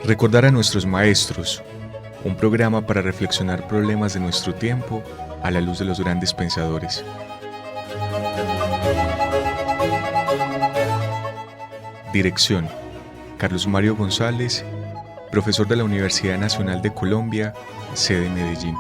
Recordar a nuestros maestros, un programa para reflexionar problemas de nuestro tiempo a la luz de los grandes pensadores. Dirección: Carlos Mario González, profesor de la Universidad Nacional de Colombia, sede Medellín.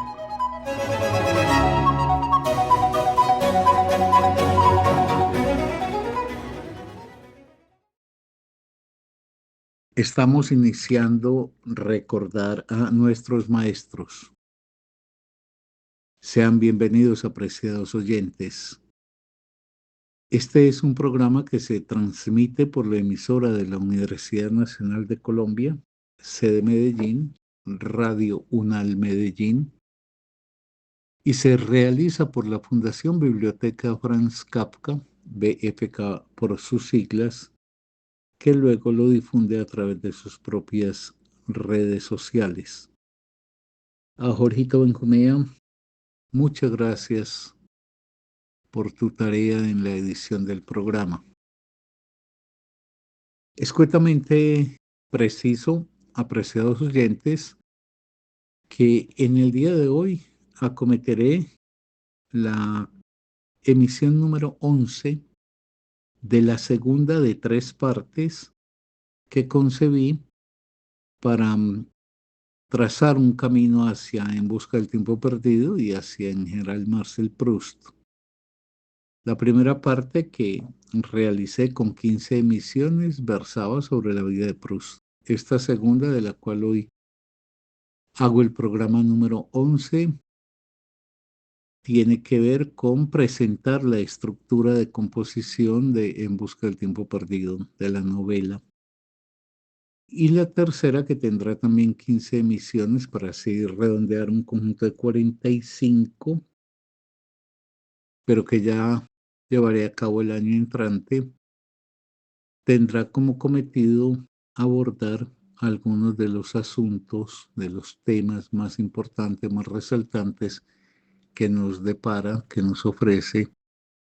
Estamos iniciando recordar a nuestros maestros. Sean bienvenidos, apreciados oyentes. Este es un programa que se transmite por la emisora de la Universidad Nacional de Colombia, sede Medellín, Radio UNAL Medellín, y se realiza por la Fundación Biblioteca Franz Kafka, BFK por sus siglas, que luego lo difunde a través de sus propias redes sociales. A Jorgito Benjumea, muchas gracias por tu tarea en la edición del programa. Escuetamente preciso, apreciados oyentes, que en el día de hoy acometeré la emisión número 11 de la segunda de 3 partes que concebí para trazar un camino hacia En busca del tiempo perdido y hacia en general Marcel Proust. La primera parte, que realicé con 15 emisiones, versaba sobre la vida de Proust. Esta segunda, de la cual hoy hago el programa número 11, tiene que ver con presentar la estructura de composición de En busca del tiempo perdido, de la novela. Y la tercera, que tendrá también 15 emisiones para así redondear un conjunto de 45, pero que ya llevaré a cabo el año entrante, tendrá como cometido abordar algunos de los asuntos, de los temas más importantes, más resaltantes que nos depara, que nos ofrece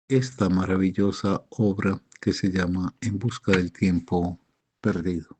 esta maravillosa obra que se llama En busca del tiempo perdido.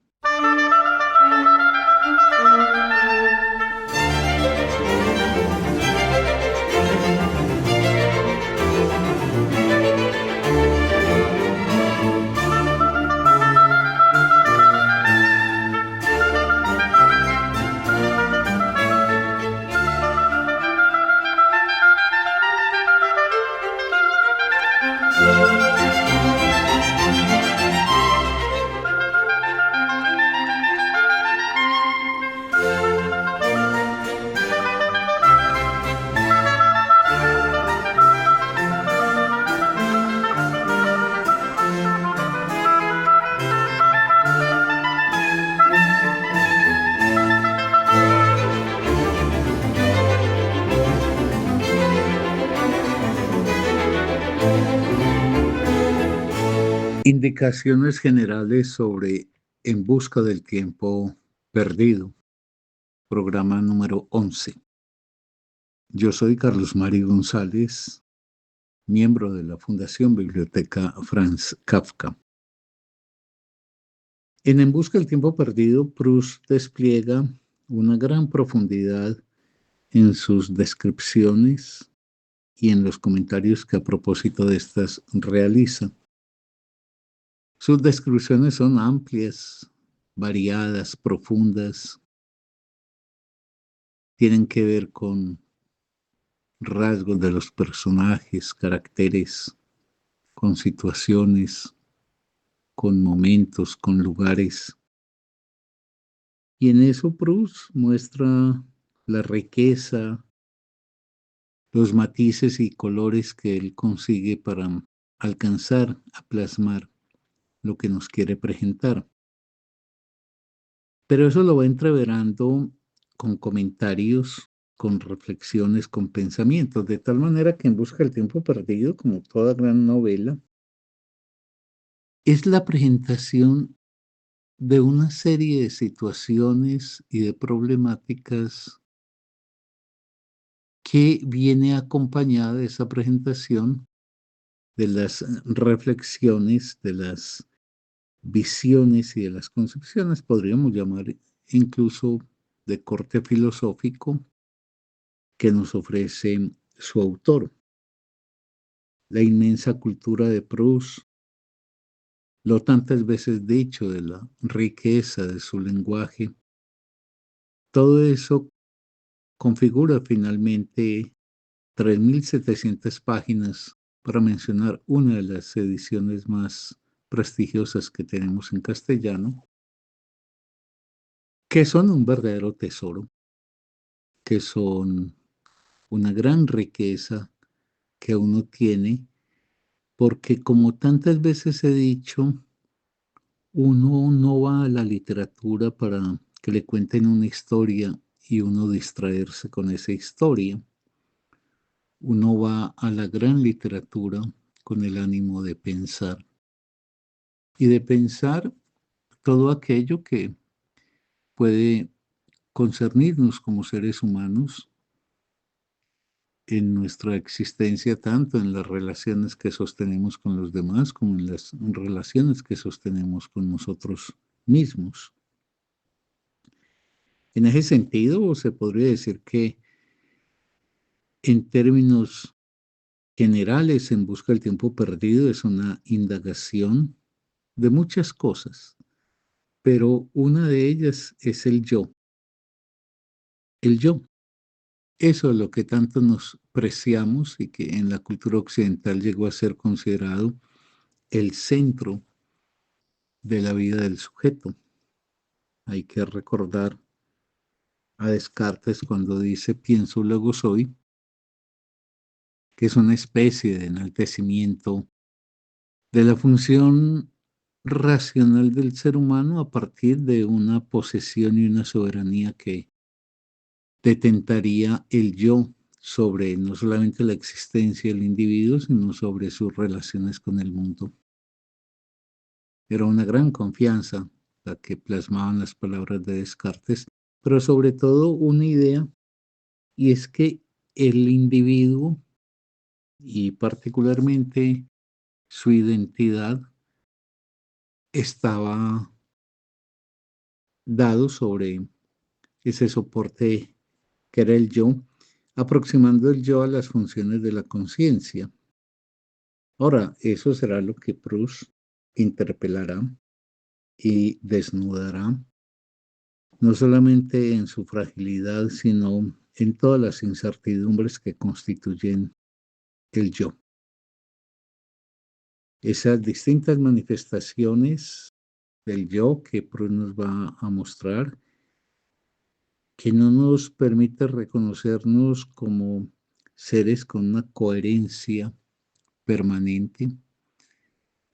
Indicaciones generales sobre En busca del tiempo perdido, programa número 11. Yo soy Carlos Mario González, miembro de la Fundación Biblioteca Franz Kafka. En busca del tiempo perdido, Proust despliega una gran profundidad en sus descripciones y en los comentarios que a propósito de estas realiza. Sus descripciones son amplias, variadas, profundas, tienen que ver con rasgos de los personajes, caracteres, con situaciones, con momentos, con lugares. Y en eso Proust muestra la riqueza, los matices y colores que él consigue para alcanzar a plasmar lo que nos quiere presentar. Pero eso lo va entreverando con comentarios, con reflexiones, con pensamientos, de tal manera que En busca del tiempo perdido, como toda gran novela, es la presentación de una serie de situaciones y de problemáticas que viene acompañada de esa presentación de las reflexiones, de las visiones y de las concepciones, podríamos llamar incluso de corte filosófico, que nos ofrece su autor. La inmensa cultura de Proust, lo tantas veces dicho de la riqueza de su lenguaje, todo eso configura finalmente 3.700 páginas, para mencionar una de las ediciones más prestigiosas que tenemos en castellano, que son un verdadero tesoro, que son una gran riqueza que uno tiene, porque como tantas veces he dicho, uno no va a la literatura para que le cuenten una historia y uno distraerse con esa historia. Uno va a la gran literatura con el ánimo de pensar y de pensar todo aquello que puede concernirnos como seres humanos en nuestra existencia, tanto en las relaciones que sostenemos con los demás como en las relaciones que sostenemos con nosotros mismos. En ese sentido, se podría decir que en términos generales, En busca del tiempo perdido es una indagación de muchas cosas, pero una de ellas es el yo. El yo. Eso es lo que tanto nos preciamos y que en la cultura occidental llegó a ser considerado el centro de la vida del sujeto. Hay que recordar a Descartes cuando dice pienso, luego soy, que es una especie de enaltecimiento de la función racional del ser humano a partir de una posesión y una soberanía que detentaría el yo sobre no solamente la existencia del individuo, sino sobre sus relaciones con el mundo. Era una gran confianza la que plasmaban las palabras de Descartes, pero sobre todo una idea, y es que el individuo, y particularmente su identidad, estaba dado sobre ese soporte que era el yo, aproximando el yo a las funciones de la conciencia. Ahora, eso será lo que Proust interpelará y desnudará, no solamente en su fragilidad, sino en todas las incertidumbres que constituyen el yo. Esas distintas manifestaciones del yo que Proust nos va a mostrar, que no nos permite reconocernos como seres con una coherencia permanente,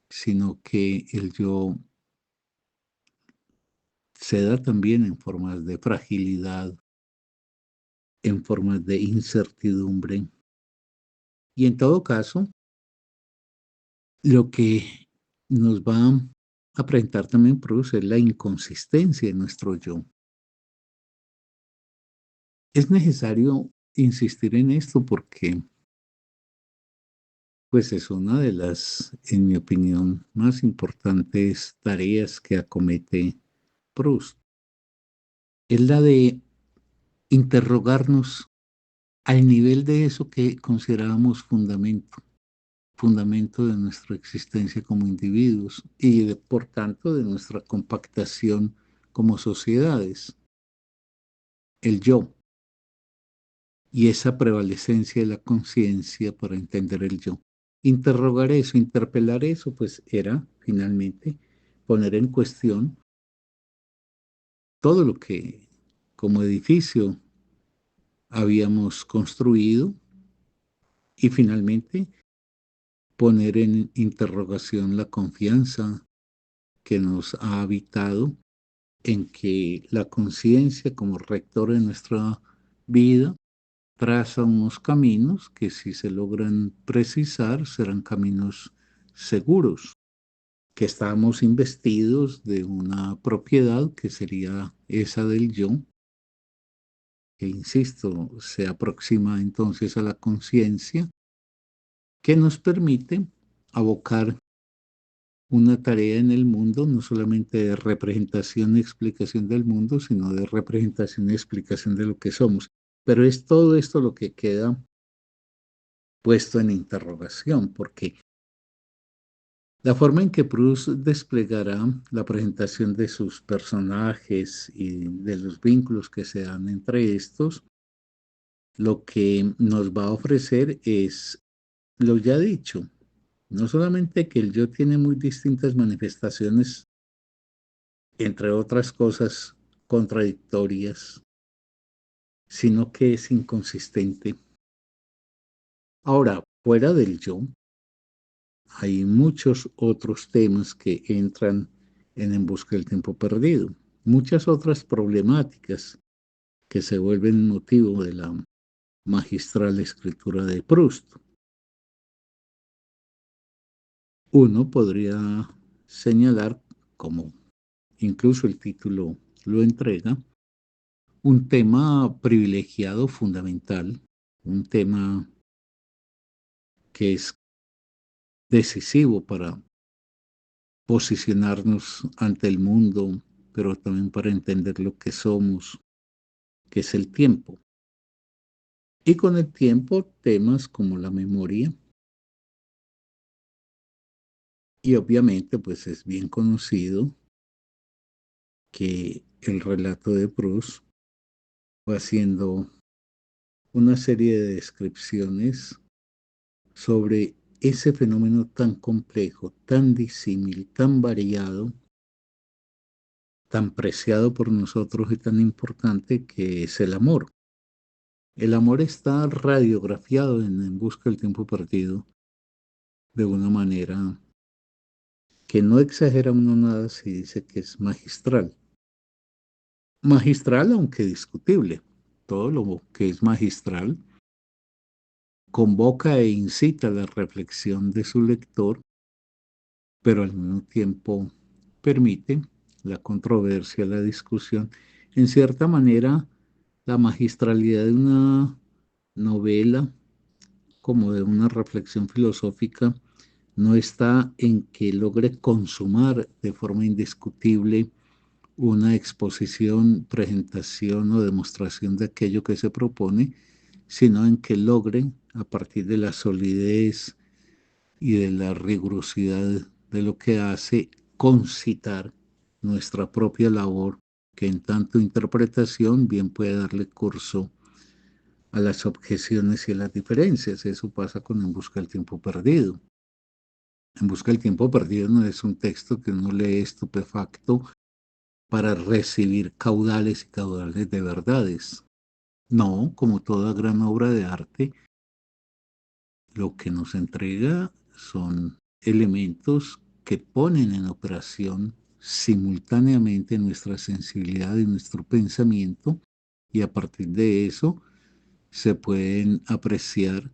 sino que el yo se da también en formas de fragilidad, en formas de incertidumbre. Y en todo caso, lo que nos va a presentar también Proust es la inconsistencia de nuestro yo. Es necesario insistir en esto porque, pues, es una de las, en mi opinión, más importantes tareas que acomete Proust. Es la de interrogarnos al nivel de eso que considerábamos fundamento de nuestra existencia como individuos y por tanto de nuestra compactación como sociedades, el yo y esa prevalecencia de la conciencia para entender el yo. Interrogar eso, interpelar eso, pues era finalmente poner en cuestión todo lo que como edificio habíamos construido y finalmente poner en interrogación la confianza que nos ha habitado en que la conciencia como rector de nuestra vida traza unos caminos que, si se logran precisar, serán caminos seguros, que estamos investidos de una propiedad que sería esa del yo, que, insisto, se aproxima entonces a la conciencia, que nos permite abocar una tarea en el mundo, no solamente de representación y explicación del mundo, sino de representación y explicación de lo que somos. Pero es todo esto lo que queda puesto en interrogación, porque la forma en que Proust desplegará la presentación de sus personajes y de los vínculos que se dan entre estos, lo que nos va a ofrecer es lo ya dicho, no solamente que el yo tiene muy distintas manifestaciones, entre otras cosas contradictorias, sino que es inconsistente. Ahora, fuera del yo, hay muchos otros temas que entran En busca del tiempo perdido, muchas otras problemáticas que se vuelven motivo de la magistral escritura de Proust. Uno podría señalar, como incluso el título lo entrega, un tema privilegiado fundamental, un tema que es decisivo para posicionarnos ante el mundo, pero también para entender lo que somos, que es el tiempo. Y con el tiempo, temas como la memoria, y obviamente, pues es bien conocido que el relato de Proust va haciendo una serie de descripciones sobre ese fenómeno tan complejo, tan disímil, tan variado, tan preciado por nosotros y tan importante que es el amor. El amor está radiografiado En busca del tiempo perdido de una manera que no exagera uno nada si dice que es magistral. Magistral, aunque discutible. Todo lo que es magistral convoca e incita la reflexión de su lector, pero al mismo tiempo permite la controversia, la discusión. En cierta manera, la magistralidad de una novela, como de una reflexión filosófica, no está en que logre consumar de forma indiscutible una exposición, presentación o demostración de aquello que se propone, sino en que logre, a partir de la solidez y de la rigurosidad de lo que hace, concitar nuestra propia labor, que en tanto interpretación bien puede darle curso a las objeciones y a las diferencias. Eso pasa con En busca del tiempo perdido. En busca del tiempo perdido no es un texto que uno lee estupefacto para recibir caudales y caudales de verdades. No, como toda gran obra de arte, lo que nos entrega son elementos que ponen en operación simultáneamente nuestra sensibilidad y nuestro pensamiento, y a partir de eso se pueden apreciar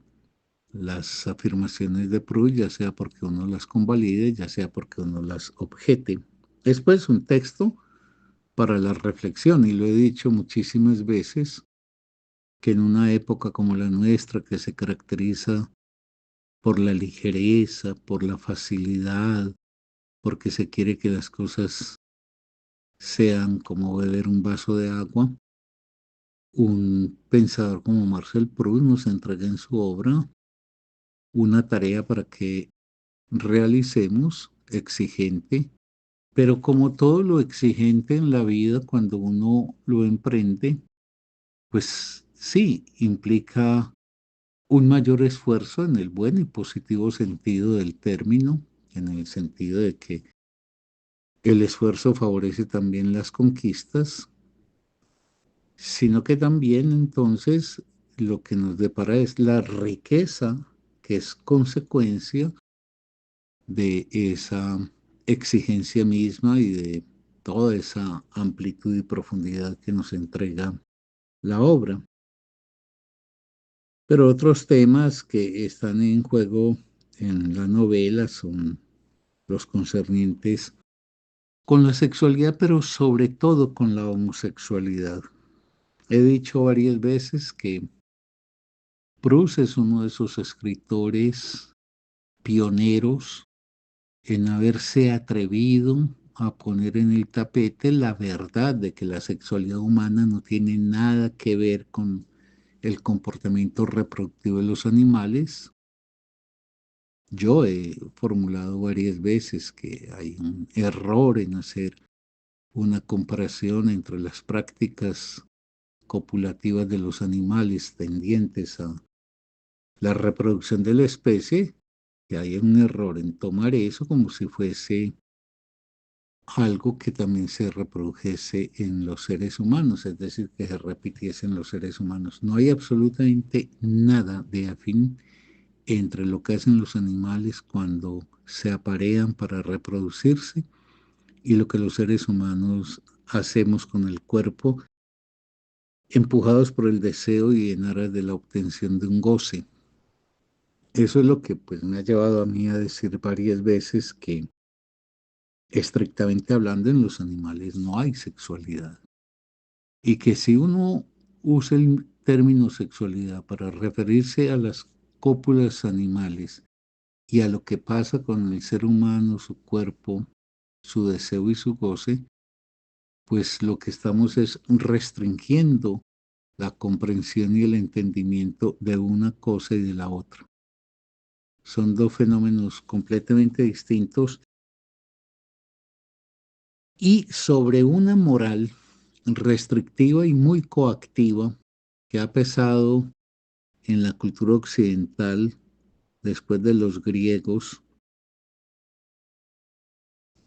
las afirmaciones de Proust, ya sea porque uno las convalide, ya sea porque uno las objete. Es pues un texto para la reflexión, y lo he dicho muchísimas veces, que en una época como la nuestra, que se caracteriza por la ligereza, por la facilidad, porque se quiere que las cosas sean como beber un vaso de agua, un pensador como Marcel Proust nos entrega en su obra una tarea para que realicemos exigente, pero como todo lo exigente en la vida, cuando uno lo emprende, pues sí, implica un mayor esfuerzo en el buen y positivo sentido del término, en el sentido de que el esfuerzo favorece también las conquistas, sino que también entonces lo que nos depara es la riqueza que es consecuencia de esa exigencia misma y de toda esa amplitud y profundidad que nos entrega la obra. Pero otros temas que están en juego en la novela son los concernientes con la sexualidad, pero sobre todo con la homosexualidad. He dicho varias veces que Proust es uno de esos escritores pioneros en haberse atrevido a poner en el tapete la verdad de que la sexualidad humana no tiene nada que ver con el comportamiento reproductivo de los animales. Yo he formulado varias veces que hay un error en hacer una comparación entre las prácticas copulativas de los animales tendientes a la reproducción de la especie, que hay un error en tomar eso como si fuese algo que también se reprodujese en los seres humanos, es decir, que se repitiese en los seres humanos. No hay absolutamente nada de afín entre lo que hacen los animales cuando se aparean para reproducirse y lo que los seres humanos hacemos con el cuerpo, empujados por el deseo y en aras de la obtención de un goce. Eso es lo que pues me ha llevado a mí a decir varias veces que estrictamente hablando en los animales no hay sexualidad y que si uno usa el término sexualidad para referirse a las cópulas animales y a lo que pasa con el ser humano, su cuerpo, su deseo y su goce, pues lo que estamos es restringiendo la comprensión y el entendimiento de una cosa y de la otra. Son dos fenómenos completamente distintos y sobre una moral restrictiva y muy coactiva que ha pesado en la cultura occidental después de los griegos,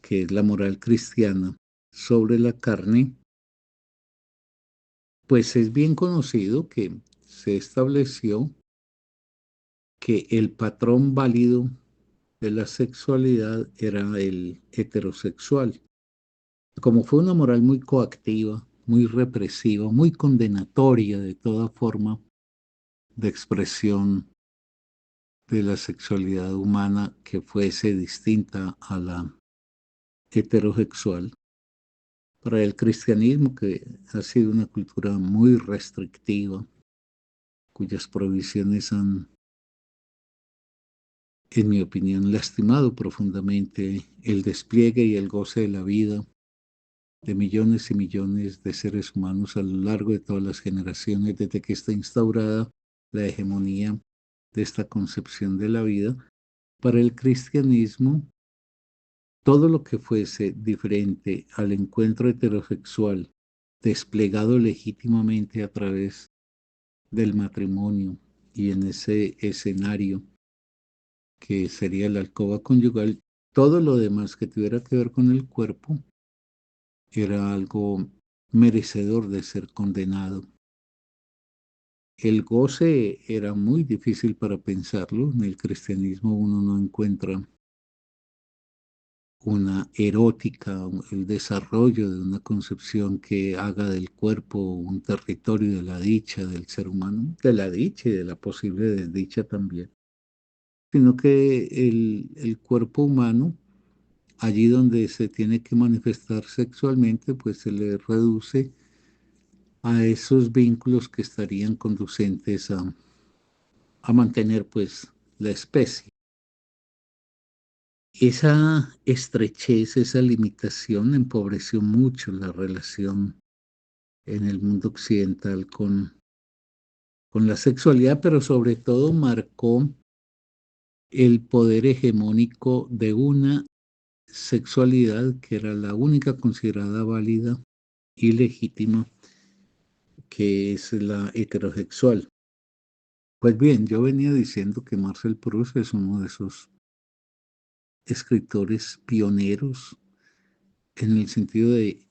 que es la moral cristiana, sobre la carne, pues es bien conocido que se estableció que el patrón válido de la sexualidad era el heterosexual. Como fue una moral muy coactiva, muy represiva, muy condenatoria de toda forma de expresión de la sexualidad humana que fuese distinta a la heterosexual, para el cristianismo, que ha sido una cultura muy restrictiva, cuyas provisiones han, en mi opinión, lastimado profundamente el despliegue y el goce de la vida de millones y millones de seres humanos a lo largo de todas las generaciones, desde que está instaurada la hegemonía de esta concepción de la vida. Para el cristianismo, todo lo que fuese diferente al encuentro heterosexual, desplegado legítimamente a través del matrimonio y en ese escenario que sería la alcoba conyugal, todo lo demás que tuviera que ver con el cuerpo era algo merecedor de ser condenado. El goce era muy difícil para pensarlo. En el cristianismo uno no encuentra una erótica, el desarrollo de una concepción que haga del cuerpo un territorio de la dicha del ser humano, de la dicha y de la posible desdicha también, sino que el cuerpo humano, allí donde se tiene que manifestar sexualmente, pues se le reduce a esos vínculos que estarían conducentes a mantener pues la especie. Esa estrechez, esa limitación empobreció mucho la relación en el mundo occidental con la sexualidad, pero sobre todo marcó el poder hegemónico de una sexualidad que era la única considerada válida y legítima, que es la heterosexual. Pues bien, yo venía diciendo que Marcel Proust es uno de esos escritores pioneros en el sentido de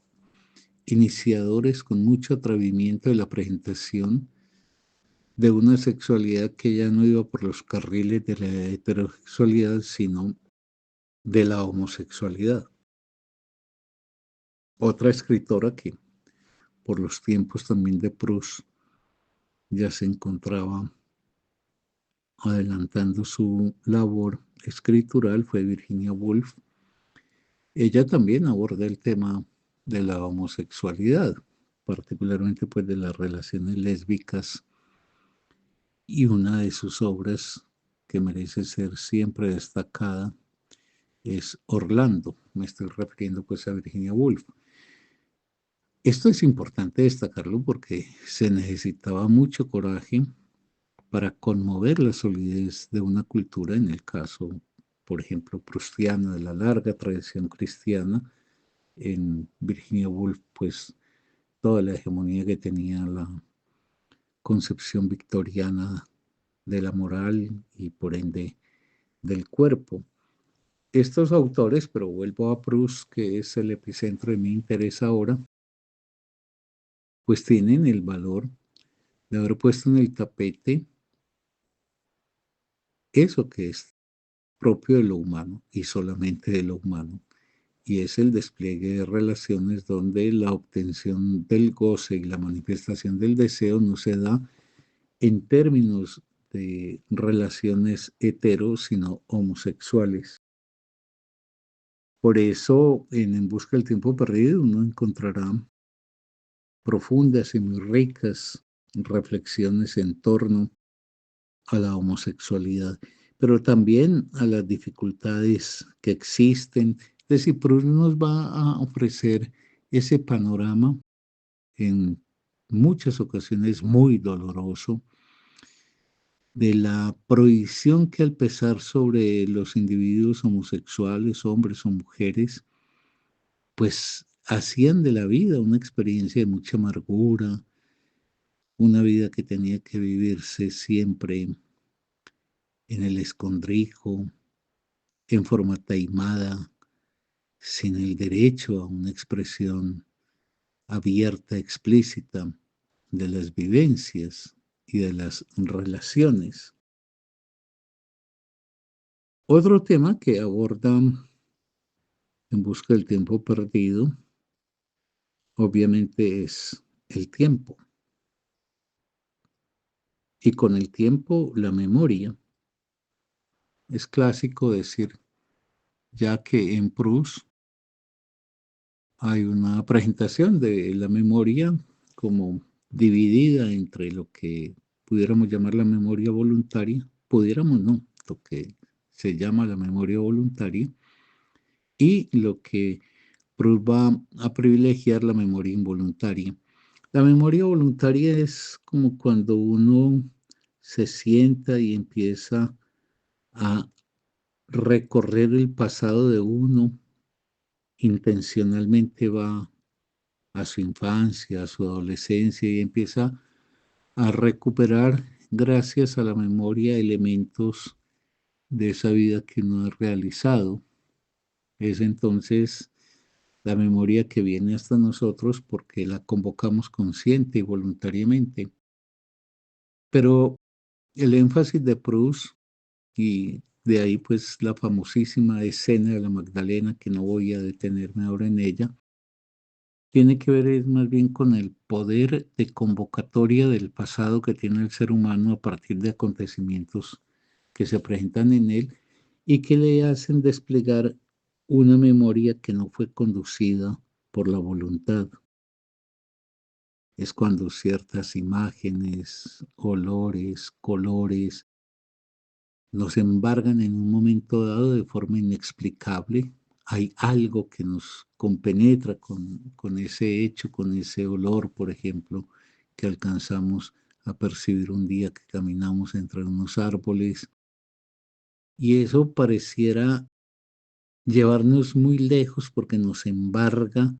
iniciadores con mucho atrevimiento de la presentación de una sexualidad que ya no iba por los carriles de la heterosexualidad, sino de la homosexualidad. Otra escritora que por los tiempos también de Proust ya se encontraba adelantando su labor escritural fue Virginia Woolf. Ella también aborda el tema de la homosexualidad, particularmente pues de las relaciones lésbicas, y una de sus obras que merece ser siempre destacada es Orlando. Me estoy refiriendo pues a Virginia Woolf. Esto es importante destacarlo porque se necesitaba mucho coraje para conmover la solidez de una cultura, en el caso, por ejemplo, prustiana, de la larga tradición cristiana. En Virginia Woolf, pues toda la hegemonía que tenía la concepción victoriana de la moral y por ende del cuerpo. Estos autores, pero vuelvo a Proust, que es el epicentro de mi interés ahora, pues tienen el valor de haber puesto en el tapete eso que es propio de lo humano y solamente de lo humano, y es el despliegue de relaciones donde la obtención del goce y la manifestación del deseo no se da en términos de relaciones heteros, sino homosexuales. Por eso, En Busca del Tiempo Perdido, uno encontrará profundas y muy ricas reflexiones en torno a la homosexualidad, pero también a las dificultades que existen. Es decir, Proust nos va a ofrecer ese panorama en muchas ocasiones muy doloroso de la prohibición que al pesar sobre los individuos homosexuales, hombres o mujeres, pues hacían de la vida una experiencia de mucha amargura, una vida que tenía que vivirse siempre en el escondrijo, en forma taimada, sin el derecho a una expresión abierta, explícita de las vivencias y de las relaciones. Otro tema que aborda En Busca del Tiempo Perdido, obviamente, es el tiempo. Y con el tiempo, la memoria. Es clásico decir, ya que en Proust hay una presentación de la memoria como dividida entre lo que pudiéramos llamar la memoria voluntaria, pudiéramos no, lo que se llama la memoria voluntaria, y lo que Proust va a privilegiar, la memoria involuntaria. La memoria voluntaria es como cuando uno se sienta y empieza a recorrer el pasado de uno, intencionalmente va a su infancia, a su adolescencia y empieza a recuperar, gracias a la memoria, elementos de esa vida que uno ha realizado. Es entonces la memoria que viene hasta nosotros porque la convocamos consciente y voluntariamente. Pero el énfasis de Proust, y de ahí pues la famosísima escena de la Magdalena, que no voy a detenerme ahora en ella, tiene que ver es más bien con el poder de convocatoria del pasado que tiene el ser humano a partir de acontecimientos que se presentan en él y que le hacen desplegar una memoria que no fue conducida por la voluntad. Es cuando ciertas imágenes, olores, colores nos embargan en un momento dado de forma inexplicable. Hay algo que nos compenetra con ese hecho, con ese olor, por ejemplo, que alcanzamos a percibir un día que caminamos entre unos árboles. Y eso pareciera llevarnos muy lejos porque nos embarga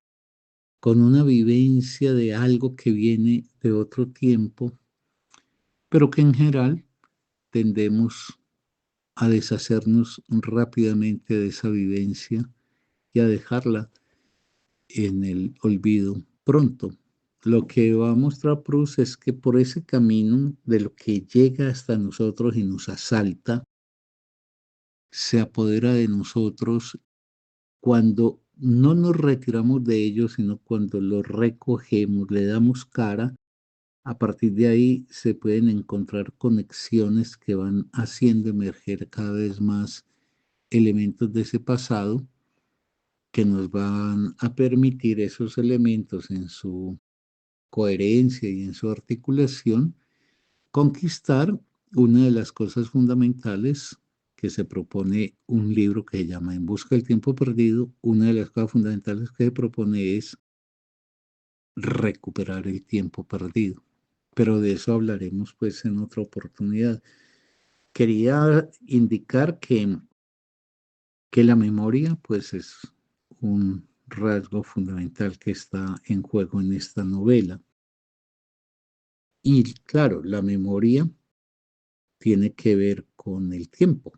con una vivencia de algo que viene de otro tiempo, pero que en general tendemos a deshacernos rápidamente de esa vivencia y a dejarla en el olvido pronto. Lo que va a mostrar Proust es que por ese camino de lo que llega hasta nosotros y nos asalta, se apodera de nosotros cuando no nos retiramos de ello, sino cuando lo recogemos, le damos cara. A partir de ahí se pueden encontrar conexiones que van haciendo emerger cada vez más elementos de ese pasado que nos van a permitir esos elementos en su coherencia y en su articulación conquistar una de las cosas fundamentales que se propone un libro que se llama En busca del tiempo perdido. Una de las cosas fundamentales que se propone es recuperar el tiempo perdido. Pero de eso hablaremos pues en otra oportunidad. Quería indicar que la memoria pues es un rasgo fundamental que está en juego en esta novela. Y claro, la memoria tiene que ver con el tiempo.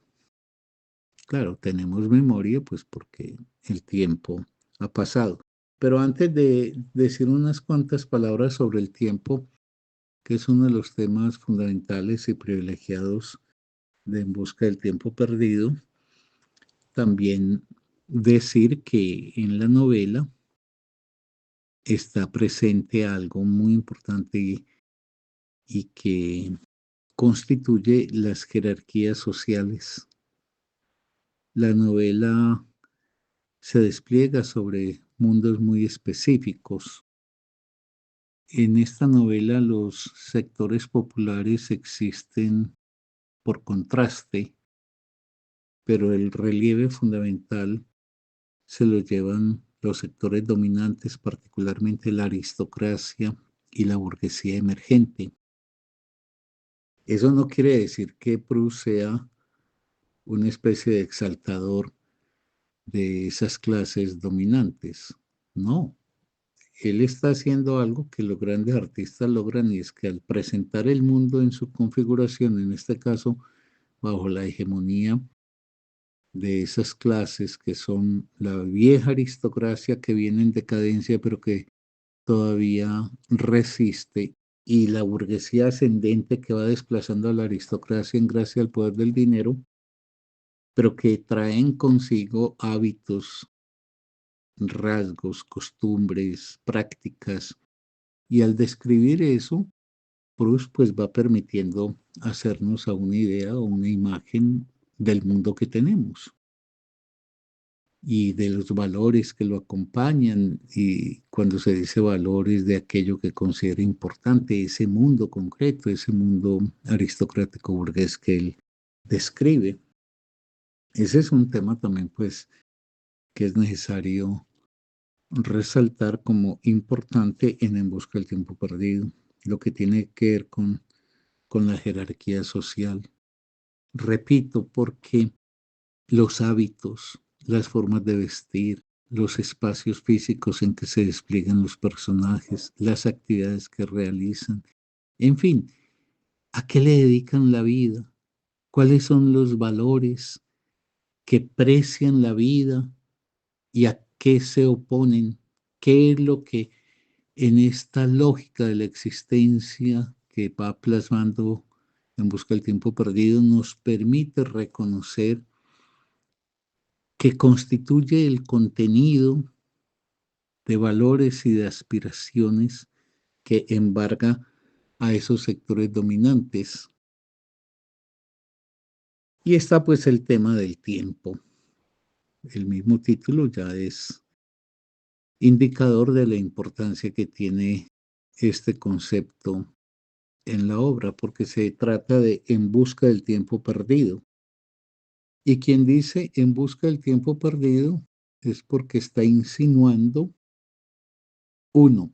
Claro, tenemos memoria pues porque el tiempo ha pasado. Pero antes de decir unas cuantas palabras sobre el tiempo, que es uno de los temas fundamentales y privilegiados de En busca del tiempo perdido, también decir que en la novela está presente algo muy importante y que constituye las jerarquías sociales. La novela se despliega sobre mundos muy específicos. En esta novela los sectores populares existen por contraste, pero el relieve fundamental se lo llevan los sectores dominantes, particularmente la aristocracia y la burguesía emergente. Eso no quiere decir que Proust sea una especie de exaltador de esas clases dominantes. No, él está haciendo algo que los grandes artistas logran y es que al presentar el mundo en su configuración, en este caso bajo la hegemonía de esas clases que son la vieja aristocracia que viene en decadencia pero que todavía resiste y la burguesía ascendente que va desplazando a la aristocracia en gracia al poder del dinero, pero que traen consigo hábitos, rasgos, costumbres, prácticas. Y al describir eso, Proust pues va permitiendo hacernos a una idea o una imagen del mundo que tenemos y de los valores que lo acompañan. Y cuando se dice valores, de aquello que considera importante, ese mundo concreto, ese mundo aristocrático burgués que él describe. Ese es un tema también pues que es necesario resaltar como importante En busca del tiempo perdido, lo que tiene que ver con la jerarquía social. Repito, porque los hábitos, las formas de vestir, los espacios físicos en que se despliegan los personajes, las actividades que realizan, en fin, ¿a qué le dedican la vida? ¿Cuáles son los valores que precian la vida y a qué se oponen? ¿Qué es lo que en esta lógica de la existencia que va plasmando En busca del tiempo perdido nos permite reconocer que constituye el contenido de valores y de aspiraciones que embarga a esos sectores dominantes? Y está pues el tema del tiempo. El mismo título ya es indicador de la importancia que tiene este concepto en la obra, porque se trata de En busca del tiempo perdido. Y quien dice En busca del tiempo perdido es porque está insinuando, uno,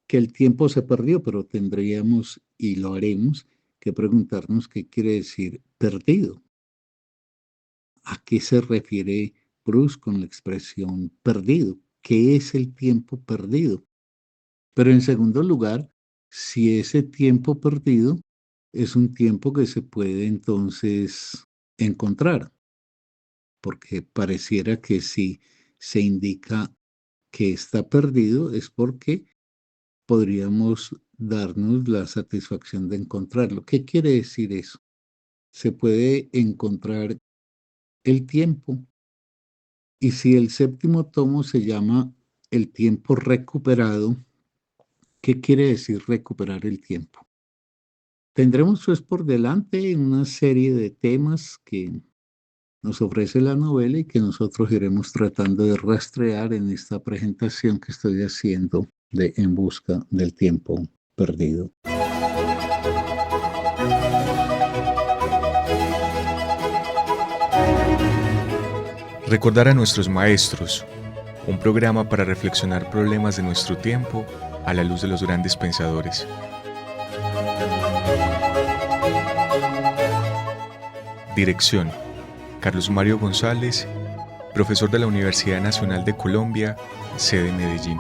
que el tiempo se perdió, pero tendríamos, y lo haremos, que preguntarnos qué quiere decir perdido. ¿A qué se refiere Proust con la expresión perdido? ¿Qué es el tiempo perdido? Pero en segundo lugar, si ese tiempo perdido es un tiempo que se puede entonces encontrar, porque pareciera que si se indica que está perdido es porque podríamos darnos la satisfacción de encontrarlo. ¿Qué quiere decir eso? Se puede encontrar el tiempo. Y si el séptimo tomo se llama El tiempo recuperado, ¿qué quiere decir recuperar el tiempo? Tendremos pues por delante una serie de temas que nos ofrece la novela y que nosotros iremos tratando de rastrear en esta presentación que estoy haciendo de En busca del tiempo perdido. Recordar a nuestros maestros, un programa para reflexionar problemas de nuestro tiempo a la luz de los grandes pensadores. Dirección: Carlos Mario González, profesor de la Universidad Nacional de Colombia, sede Medellín.